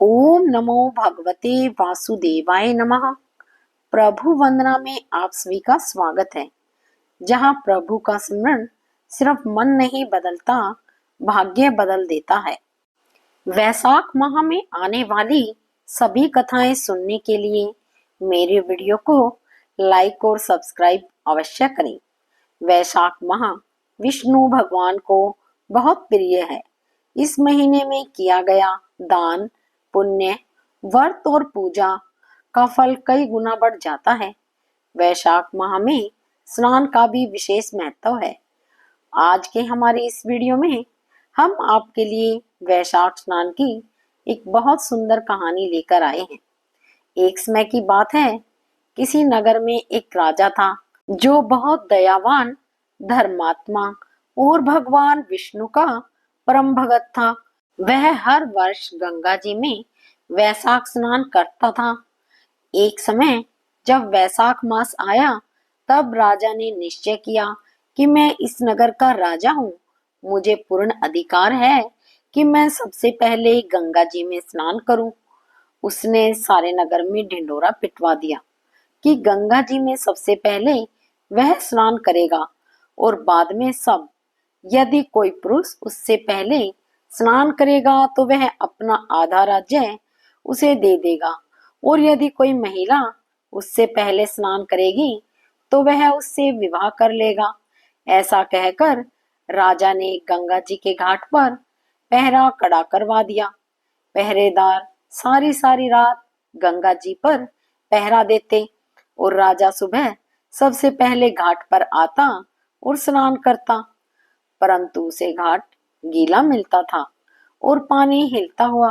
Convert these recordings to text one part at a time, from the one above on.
ओम नमो भगवते वासुदेवाय नमः। प्रभु वंदना में आप सभी का स्वागत है, जहाँ प्रभु का स्मरण सिर्फ मन नहीं बदलता, भाग्य बदल देता है। वैशाख माह में आने वाली सभी कथाएं सुनने के लिए मेरे वीडियो को लाइक और सब्सक्राइब अवश्य करें। वैशाख माह विष्णु भगवान को बहुत प्रिय है। इस महीने में किया गया दान, पुण्य, व्रत और पूजा का फल कई गुना बढ़ जाता है। वैशाख माह में स्नान का भी विशेष महत्व है। आज के हमारे इस वीडियो में हम आपके लिए वैशाख स्नान की एक बहुत सुंदर कहानी लेकर आए हैं। एक समय की बात है, किसी नगर में एक राजा था जो बहुत दयावान, धर्मात्मा और भगवान विष्णु का परम भगत था। वह हर वर्ष गंगा जी में वैशाख स्नान करता था। एक समय जब वैशाख मास आया, तब राजा ने निश्चय किया कि मैं इस नगर का राजा हूँ। मुझे पूर्ण अधिकार है कि मैं सबसे पहले गंगा जी में स्नान करूं। उसने सारे नगर में ढिंढोरा पिटवा दिया कि गंगा जी में सबसे पहले वह स्नान करेगा और बाद में सब। यदि कोई पुरुष उससे पहले स्नान करेगा तो वह अपना आधा राज्य उसे दे देगा, और यदि कोई महिला उससे पहले स्नान करेगी तो वह उससे विवाह कर लेगा। ऐसा कहकर राजा ने गंगा जी के घाट पर पहरा कड़ा करवा दिया। पहरेदार सारी सारी रात गंगा जी पर पहरा देते और राजा सुबह सबसे पहले घाट पर आता और स्नान करता। परंतु उसे घाट गीला मिलता था और पानी हिलता हुआ।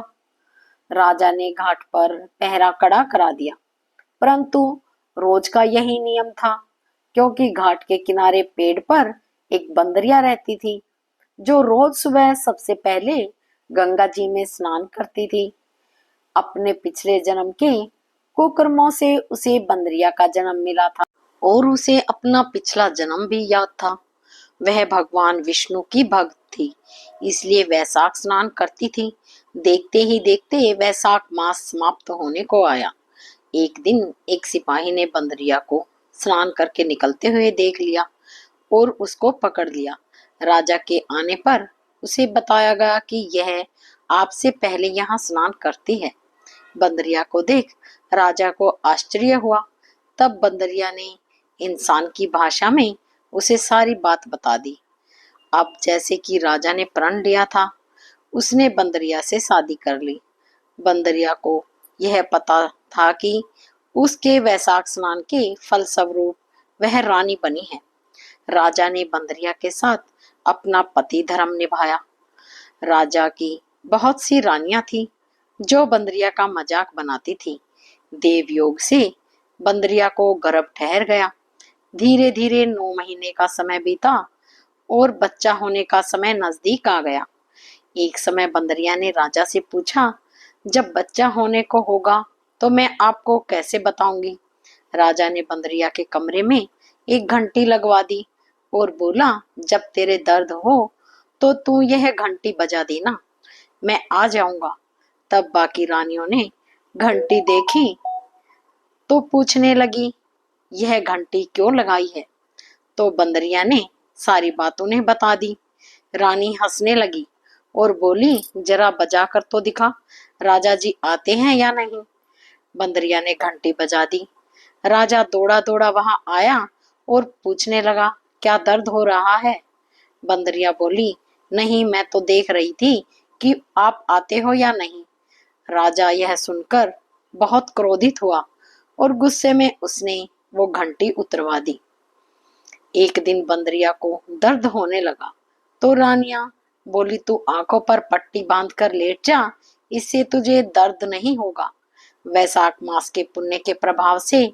राजा ने घाट पर पहरा कड़ा करा दिया, परंतु रोज का यही नियम था, क्योंकि घाट के किनारे पेड़ पर एक बंदरिया रहती थी, जो रोज सुबह सबसे पहले गंगा जी में स्नान करती थी। अपने पिछले जन्म के कुकर्मों से उसे बंदरिया का जन्म मिला था और उसे अपना पिछला जन्म भी याद था। वह भगवान विष्णु की भक्त थी, इसलिए वैशाख स्नान करती थी। देखते ही देखते वैशाख मास समाप्त होने को आया। एक दिन एक सिपाही ने बंदरिया को स्नान करके निकलते हुए देख लिया और उसको पकड़ लिया। राजा के आने पर उसे बताया गया कि यह आपसे पहले यहाँ स्नान करती है। बंदरिया को देख राजा को आश्चर्य हुआ। तब बंदरिया ने इंसान की भाषा में उसे सारी बात बता दी। अब जैसे कि राजा ने प्रण लिया था, उसने बंदरिया से शादी कर ली। बंदरिया को यह पता था कि उसके वैशाख स्नान के फलस्वरूप वह रानी बनी है। राजा ने बंदरिया के साथ अपना पति धर्म निभाया। राजा की बहुत सी रानियां थी जो बंदरिया का मजाक बनाती थी। देवयोग से बंदरिया को गर्भ ठहर गया। धीरे धीरे 9 महीने का समय बीता और बच्चा होने का समय नजदीक आ गया। एक समय बंदरिया ने राजा से पूछा, जब बच्चा होने को होगा तो मैं आपको कैसे बताऊंगी। राजा ने बंदरिया के कमरे में एक घंटी लगवा दी और बोला, जब तेरे दर्द हो तो तू यह घंटी बजा देना, मैं आ जाऊंगा। तब बाकी रानियों ने घंटी देखी तो पूछने लगी, यह घंटी क्यों लगाई है। तो बंदरिया ने सारी बात उन्हें बता दी। रानी हंसने लगी और बोली, जरा बजा कर तो दिखा, राजा जी आते हैं या नहीं। बंदरिया ने घंटी बजा दी। राजा दौड़ा दौड़ा वहां आया और पूछने लगा, क्या दर्द हो रहा है। बंदरिया बोली, नहीं, मैं तो देख रही थी कि आप आते हो या नहीं। राजा यह सुनकर बहुत क्रोधित हुआ और गुस्से में उसने वो घंटी उतरवा दी। एक दिन बंदरिया को दर्द होने लगा तो रानियां बोली, तू आंखों पर पट्टी बांधकर लेट जा, इससे तुझे दर्द नहीं होगा। वैशाख मास के पुण्य के प्रभाव से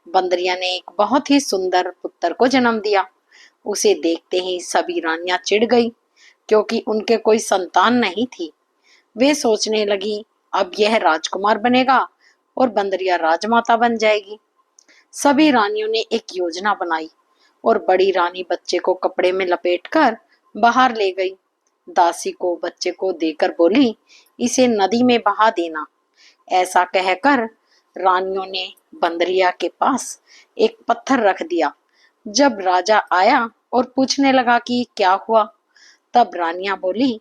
बंदरिया ने एक बहुत ही सुंदर पुत्र को जन्म दिया। उसे देखते ही सभी रानियां चिढ़ गई, क्योंकि उनके कोई संतान नहीं थी। वे सोचने लगी, अब यह राजकुमार बनेगा और बंदरिया राजमाता बन जाएगी। सभी रानियों ने एक योजना बनाई और बड़ी रानी बच्चे को कपड़े में लपेटकर बाहर ले गई। दासी को बच्चे को देकर बोली, इसे नदी में बहा देना, ऐसा कहकर रानियों ने बंदरिया के पास एक पत्थर रख दिया। जब राजा आया और पूछने लगा कि क्या हुआ, तब रानियां बोली,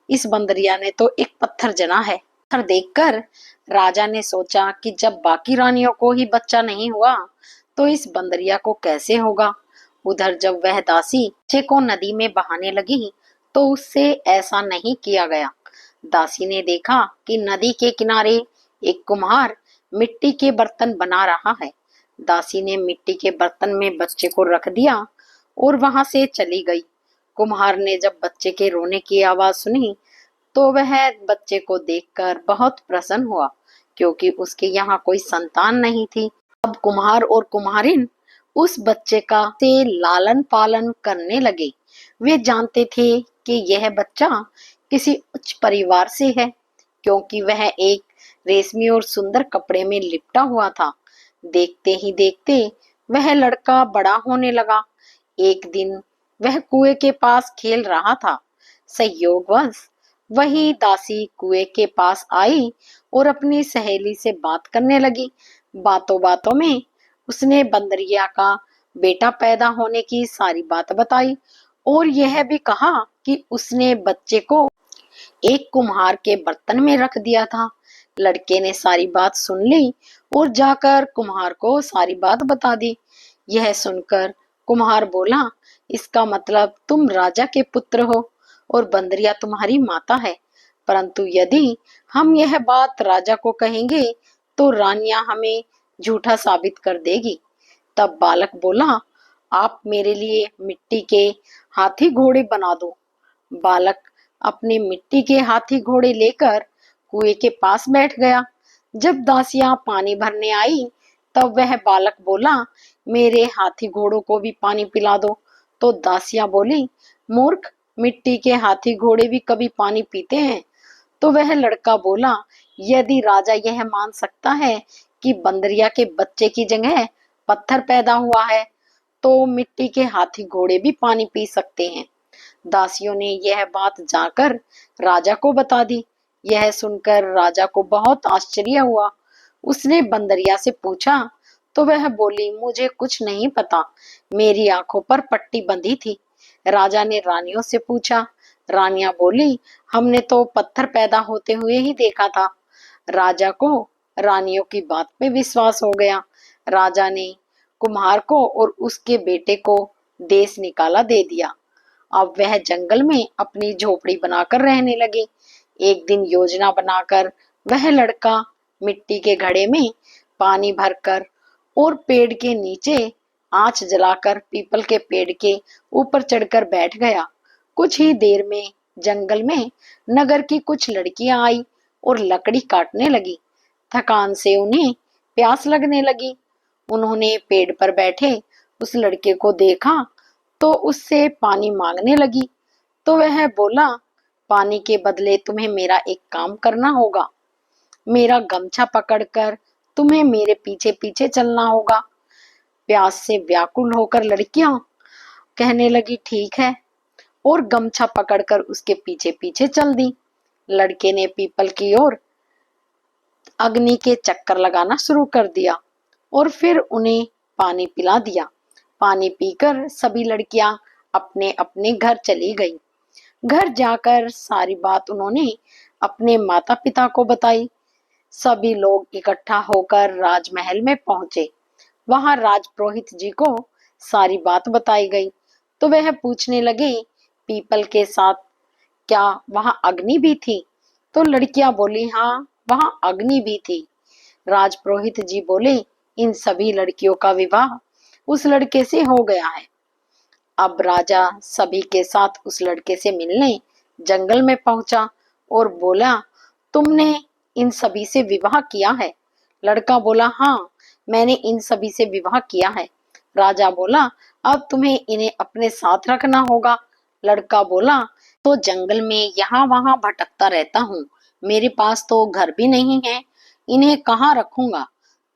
इस बंदरिया ने तो एक पत्थर जना है। पत्थर देखकर राजा ने सोचा कि जब बाकी रानियों को ही बच्चा नहीं हुआ तो इस बंदरिया को कैसे होगा। उधर जब वह दासी बच्चे को नदी में बहाने लगी तो उससे ऐसा नहीं किया गया। दासी ने देखा कि नदी के किनारे एक कुम्हार मिट्टी के बर्तन बना रहा है। दासी ने मिट्टी के बर्तन में बच्चे को रख दिया और वहां से चली गई। कुम्हार ने जब बच्चे के रोने की आवाज सुनी तो वह बच्चे को देखकर बहुत प्रसन्न हुआ, क्योंकि उसके यहाँ कोई संतान नहीं थी। अब कुम्हार और कुम्हारिन उस बच्चे का से लालन पालन करने लगे। वे जानते थे कि यह बच्चा किसी उच्च परिवार से है, क्योंकि वह एक रेशमी और सुंदर कपड़े में लिपटा हुआ था। देखते ही देखते वह लड़का बड़ा होने लगा। एक दिन वह कुएं के पास खेल रहा था। संयोगवश वही दासी कुएं के पास आई और अपनी सहेली से बात करने लगी। बातों बातों में उसने बंदरिया का बेटा पैदा होने की सारी बात बताई और यह भी कहा कि उसने बच्चे को एक कुम्हार के बर्तन में रख दिया था। लड़के ने सारी बात सुन ली और जाकर कुम्हार को सारी बात बता दी। यह सुनकर कुम्हार बोला, इसका मतलब तुम राजा के पुत्र हो और बंदरिया तुम्हारी माता है। परंतु यदि हम यह बात राजा को कहेंगे तो रानियां हमें झूठा साबित कर देगी। तब बालक बोला, आप मेरे लिए मिट्टी के हाथी घोड़े बना दो। बालक अपने मिट्टी के हाथी घोड़े लेकर कुएं के पास बैठ गया। जब दासियां पानी भरने आई तब वह बालक बोला, मेरे हाथी घोड़ों को भी पानी पिला दो। तो दासियां बोली, मूर्ख, मिट्टी के हाथी घोड़े भी कभी पानी पीते हैं। तो वह लड़का बोला, यदि राजा यह मान सकता है कि बंदरिया के बच्चे की जगह पत्थर पैदा हुआ है तो मिट्टी के हाथी घोड़े भी पानी पी सकते हैं। दासियों ने यह बात जाकर राजा को बता दी। यह सुनकर राजा को बहुत आश्चर्य हुआ। उसने बंदरिया से पूछा तो वह बोली, मुझे कुछ नहीं पता, मेरी आंखों पर पट्टी बंधी थी। राजा ने रानियों से पूछा। रानियां बोली, हमने तो पत्थर पैदा होते हुए ही देखा था। राजा को रानियों की बात पे विश्वास हो गया। राजा ने कुम्हार को और उसके बेटे को देश निकाला दे दिया। अब वह जंगल में अपनी झोपड़ी बनाकर रहने लगे। एक दिन योजना बनाकर वह लड़का मिट्टी के घड़े में पानी भरकर और पेड़ के नीचे आंच जलाकर पीपल के पेड़ के ऊपर चढ़कर बैठ गया। कुछ ही देर में जंगल में नगर की कुछ लड़कियां आई और लकड़ी काटने लगी। थकान से उन्हें प्यास लगने लगी। उन्होंने पेड़ पर बैठे उस लड़के को देखा तो उससे पानी मांगने लगी। तो वह बोला, पानी के बदले तुम्हें मेरा एक काम करना होगा। मेरा गमछा पकड़कर तुम्हें मेरे पीछे पीछे चलना होगा। प्यास से व्याकुल होकर लड़कियां कहने लगी, ठीक है, और गमछा पकड़कर उसके पीछे पीछे चल दी। लड़के ने पीपल की ओर अग्नि के चक्कर लगाना शुरू कर दिया और फिर उन्हें पानी पिला दिया। पानी पीकर सभी लड़कियां अपने अपने घर चली गईं। घर जाकर सारी बात उन्होंने अपने माता पिता को बताई। सभी लोग इकट्ठा होकर राजमहल में पहुंचे। वहां राजपुरोहित जी को सारी बात बताई गई तो वह पूछने लगे, पीपल के साथ क्या वहां अग्नि भी थी? तो लड़कियां बोली, हाँ, वहां अग्नि भी थी। राजपुरोहित जी बोले, इन सभी लड़कियों का विवाह उस लड़के से हो गया है। अब राजा सभी के साथ उस लड़के से मिलने जंगल में पहुंचा और बोला, तुमने इन सभी से विवाह किया है? लड़का बोला, हाँ, मैंने इन सभी से विवाह किया है। राजा बोला, अब तुम्हें इन्हें अपने साथ रखना होगा। लड़का बोला, तो जंगल में यहाँ वहां भटकता रहता हूँ, मेरे पास तो घर भी नहीं है, इन्हें कहाँ रखूंगा?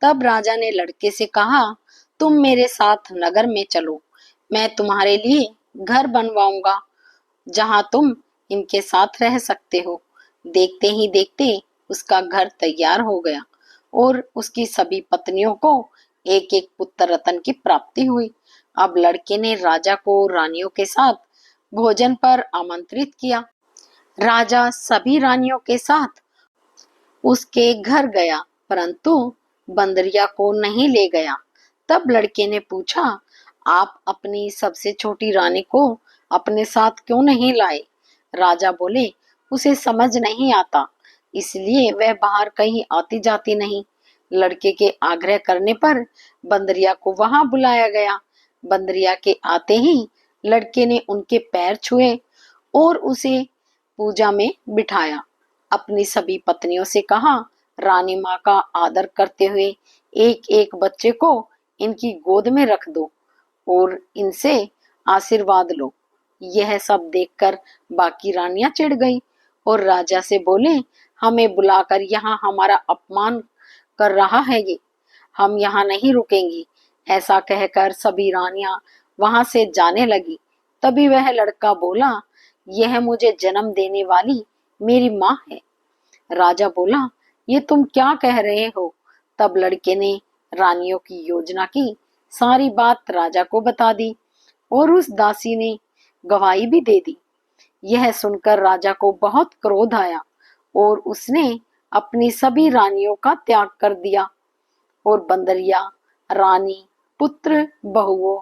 तब राजा ने लड़के से कहा, तुम मेरे साथ नगर में चलो, मैं तुम्हारे लिए घर बनवाऊंगा जहां तुम इनके साथ रह सकते हो। देखते ही देखते उसका घर तैयार हो गया और उसकी सभी पत्नियों को एक एक पुत्र रत्न की प्राप्ति हुई। अब लड़के ने राजा को रानियों के साथ भोजन पर आमंत्रित किया। राजा सभी रानियों के साथ उसके घर गया, परंतु बंदरिया को नहीं ले गया। तब लड़के ने पूछा, आप अपनी सबसे छोटी रानी को अपने साथ क्यों नहीं लाए? राजा बोले, उसे समझ नहीं आता, इसलिए वह बाहर कहीं आती जाती नहीं। लड़के के आग्रह करने पर बंदरिया को वहां बुलाया गया। बंदरिया के आते ही लड़के ने उनके पैर छुए और उसे पूजा में बिठाया। अपनी सभी पत्नियों से कहा, रानी माँ का आदर करते हुए एक एक बच्चे को इनकी गोद में रख दो और इनसे आशीर्वाद लो। यह सब देखकर बाकी रानियां चिढ़ गईं और राजा से बोले, हमें बुलाकर यहाँ हमारा अपमान कर रहा है ये, हम यहाँ नहीं रुकेंगी। ऐसा कहकर सभी रानियां वहां से जाने लगी। तभी वह लड़का बोला, यह मुझे जन्म देने वाली मेरी माँ है। राजा बोला, ये तुम क्या कह रहे हो? तब लड़के ने रानियों की योजना की सारी बात राजा को बता दी और उस दासी ने गवाही भी दे दी। यह सुनकर राजा को बहुत क्रोध आया और उसने अपनी सभी रानियों का त्याग कर दिया और बंदरिया रानी पुत्र बहुओं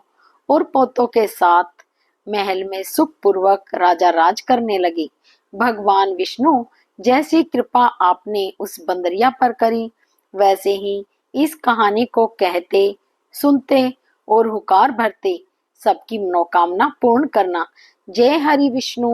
और पोतों के साथ महल में सुखपूर्वक राजा राज करने लगे। भगवान विष्णु जैसी कृपा आपने उस बंदरिया पर करी, वैसे ही इस कहानी को कहते, सुनते और हुकार भरते सबकी मनोकामना पूर्ण करना। जय हरि विष्णु।